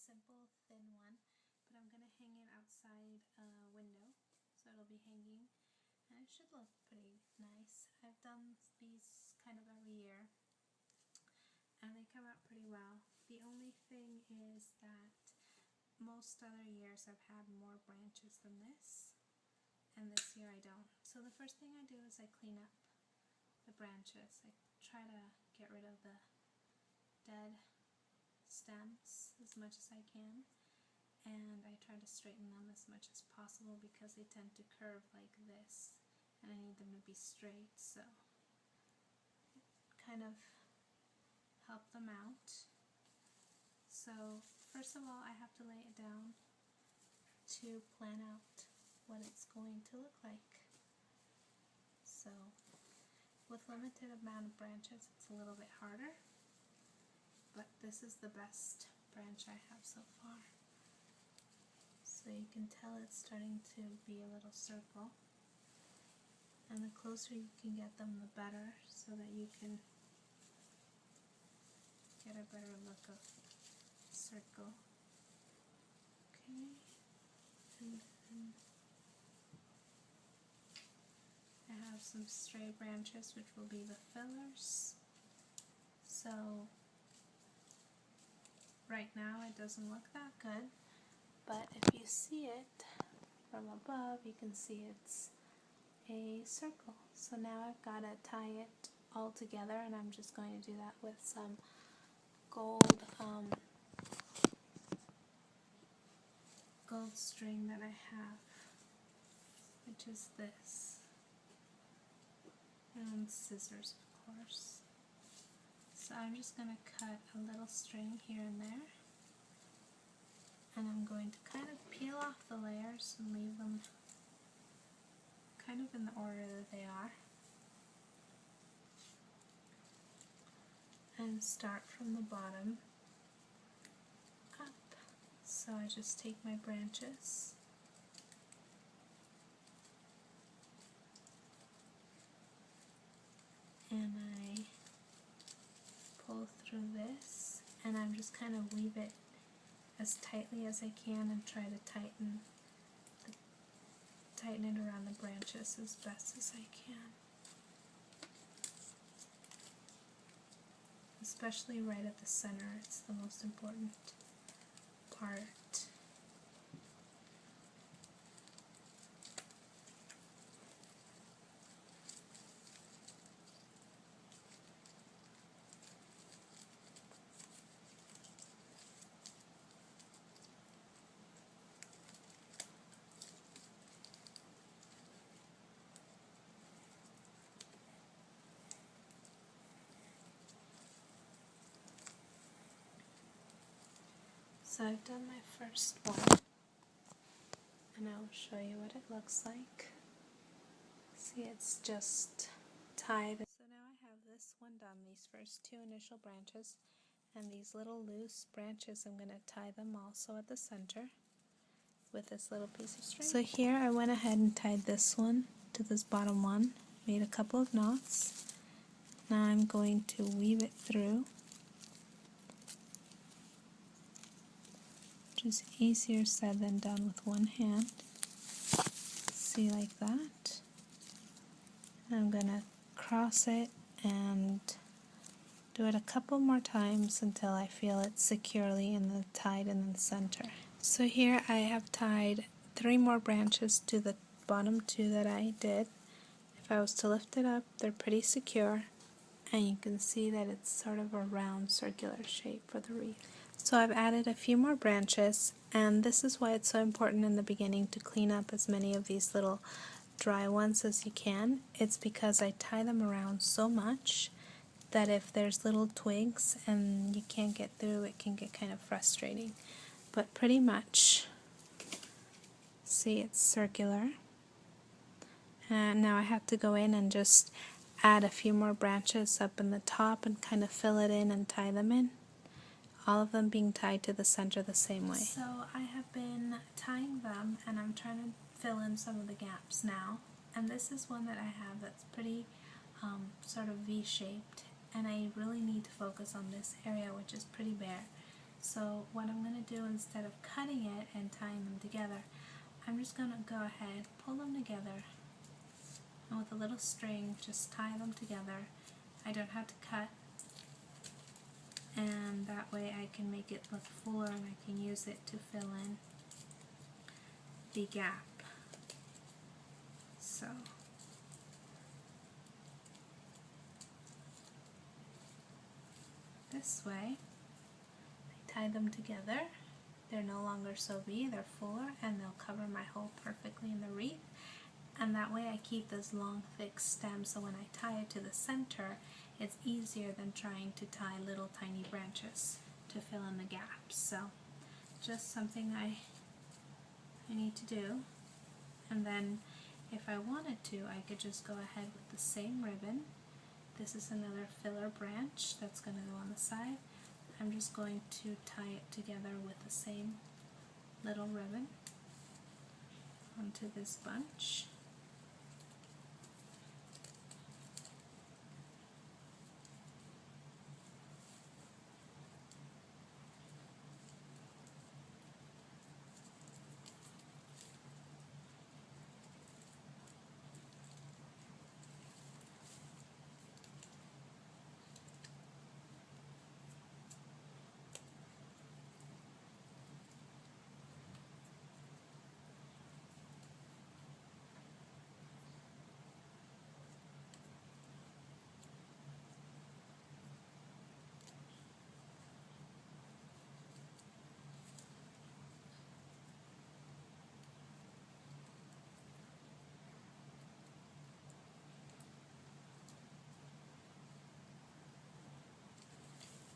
simple thin one, but I'm going to hang it outside a window, so it'll be hanging, and it should look pretty nice. I've done these kind of every year, and they come out pretty well. The only thing is that most other years I've had more branches than this, and this year I don't. So the first thing I do is I clean up the branches. I try to get rid of the dead stems as much as I can, and I try to straighten them as much as possible because they tend to curve like this, and I need them to be straight, so kind of help them out. So first of all, I have to lay it down to plan out what it's going to look like. So with limited amount of branches, it's a little bit harder, but this is the best branch I have so far. So you can tell it's starting to be a little circle, and the closer you can get them, the better, so that you can get a better look of circle. Okay, and then I have some stray branches which will be the fillers. So right now it doesn't look that good, but if you see it from above, you can see it's a circle. So now I've got to tie it all together, and I'm just going to do that with some gold string that I have, which is this, and scissors, of course. So I'm just going to cut a little string here and there, and I'm going to kind of peel off the layers and leave them kind of in the order that they are, and start from the bottom up. So I just take my branches and I pull through this, and I'm just kind of weave it as tightly as I can and try to tighten it around the branches as best as I can, especially right at the center. It's the most important part. So I've done my first one, and I'll show you what it looks like. See, it's just tied. So now I have this one done, these first two initial branches, and these little loose branches, I'm going to tie them also at the center with this little piece of string. So here I went ahead and tied this one to this bottom one, made a couple of knots. Now I'm going to weave it through, which is easier said than done with one hand. See, like that. I'm going to cross it and do it a couple more times until I feel it securely tied in the center. So here I have tied 3 more branches to the bottom 2 that I did. If I was to lift it up, they're pretty secure, and you can see that it's sort of a round circular shape for the wreath. So I've added a few more branches, and this is why it's so important in the beginning to clean up as many of these little dry ones as you can. It's because I tie them around so much that if there's little twigs and you can't get through, it can get kind of frustrating. But pretty much, see, it's circular. And now I have to go in and just add a few more branches up in the top and kind of fill it in and tie them in. All of them being tied to the center the same way. So I have been tying them, and I'm trying to fill in some of the gaps now. And this is one that I have that's pretty sort of V-shaped, and I really need to focus on this area, which is pretty bare. So what I'm going to do, instead of cutting it and tying them together, I'm just going to go ahead, pull them together, and with a little string just tie them together. I don't have to cut, and that way I can make it look fuller and I can use it to fill in the gap. So this way I tie them together. They're no longer so big, they're fuller, and they'll cover my hole perfectly in the wreath. And that way I keep this long thick stem, so when I tie it to the center it's easier than trying to tie little tiny branches to fill in the gaps. So just something I need to do. And then if I wanted to, I could just go ahead with the same ribbon. This is another filler branch that's going to go on the side. I'm just going to tie it together with the same little ribbon onto this bunch.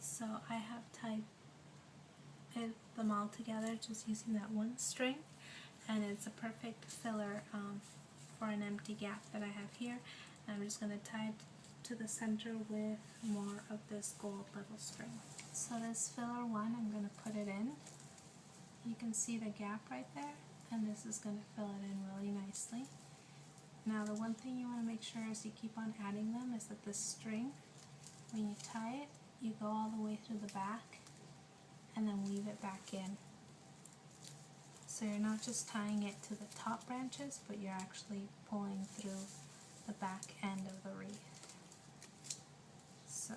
So I have tied them all together just using that one string, and it's a perfect filler for an empty gap that I have here. And I'm just going to tie it to the center with more of this gold little string. So this filler one, I'm going to put it in. You can see the gap right there, and this is going to fill it in really nicely. Now the one thing you want to make sure as you keep on adding them is that this string, when you tie it, you go all the way through the back and then weave it back in. So you're not just tying it to the top branches, but you're actually pulling through the back end of the wreath. So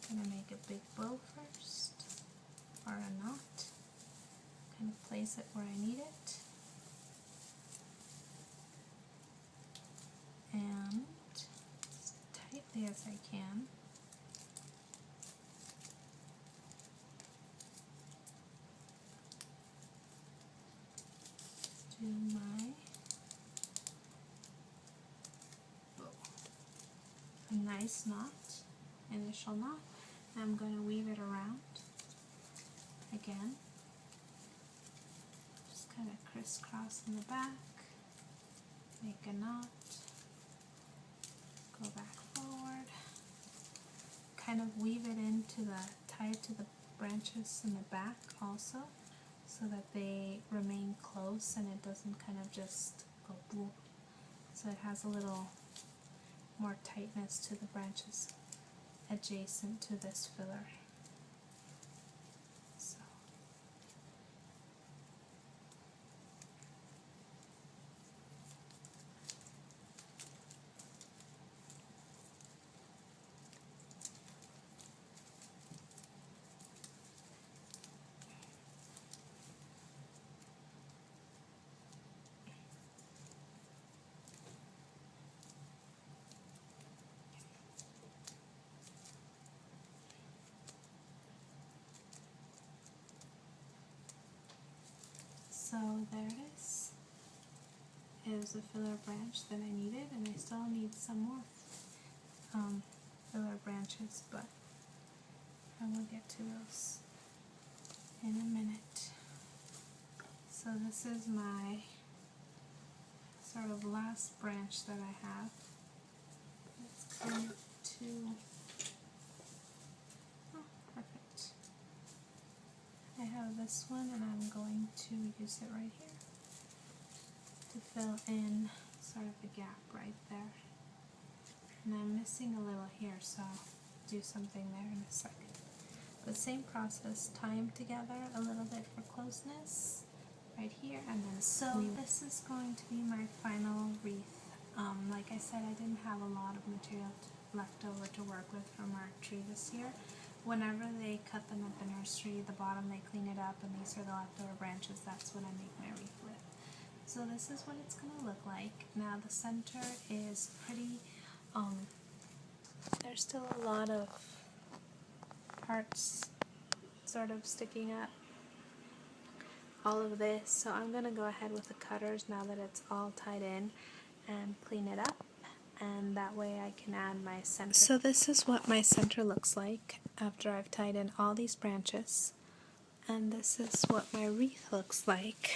I'm going to make a big bow first, or a knot, kind of place it where I need it, and as tightly as I can do my bow. A nice knot, initial knot. I'm going to weave it around again, just kind of crisscross in the back, make a knot, go back forward, kind of weave it into tie it to the branches in the back also, so that they remain close and it doesn't kind of just go boom. So it has a little more tightness to the branches adjacent to this filler. So there it is. It was a filler branch that I needed, and I still need some more filler branches, but I will get to those in a minute. So this is my sort of last branch that I have. It's kind of perfect. I have this one, and I'm going to use it right here to fill in sort of the gap right there. And I'm missing a little here, so I'll do something there in a second. But same process, tie them together a little bit for closeness, right here, and then so this is going to be my final wreath. Like I said, I didn't have a lot of material left over to work with from our tree this year. Whenever they cut them at the nursery, the bottom they clean it up, and these are the leftover branches. That's what I make my wreath with. So this is what it's going to look like. Now the center is pretty, there's still a lot of parts sort of sticking up, all of this, so I'm going to go ahead with the cutters now that it's all tied in and clean it up, and that way I can add my center. So this is what my center looks like after I've tied in all these branches, and this is what my wreath looks like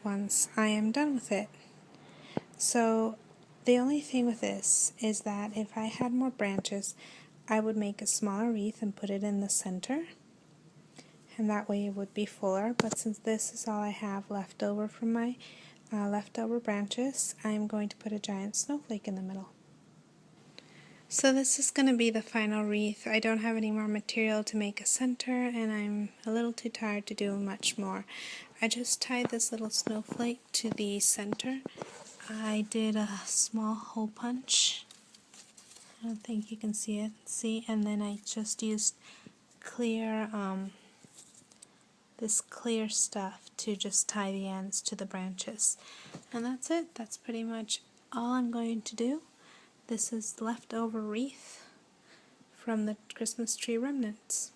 once I am done with it. So the only thing with this is that if I had more branches, I would make a smaller wreath and put it in the center, and that way it would be fuller. But since this is all I have left over from my leftover branches, I'm going to put a giant snowflake in the middle. So this is going to be the final wreath. I don't have any more material to make a center, and I'm a little too tired to do much more. I just tied this little snowflake to the center. I did a small hole punch. I don't think you can see it. See, and then I just used clear, this clear stuff to just tie the ends to the branches. And that's it. That's pretty much all I'm going to do. This is leftover wreath from the Christmas tree remnants.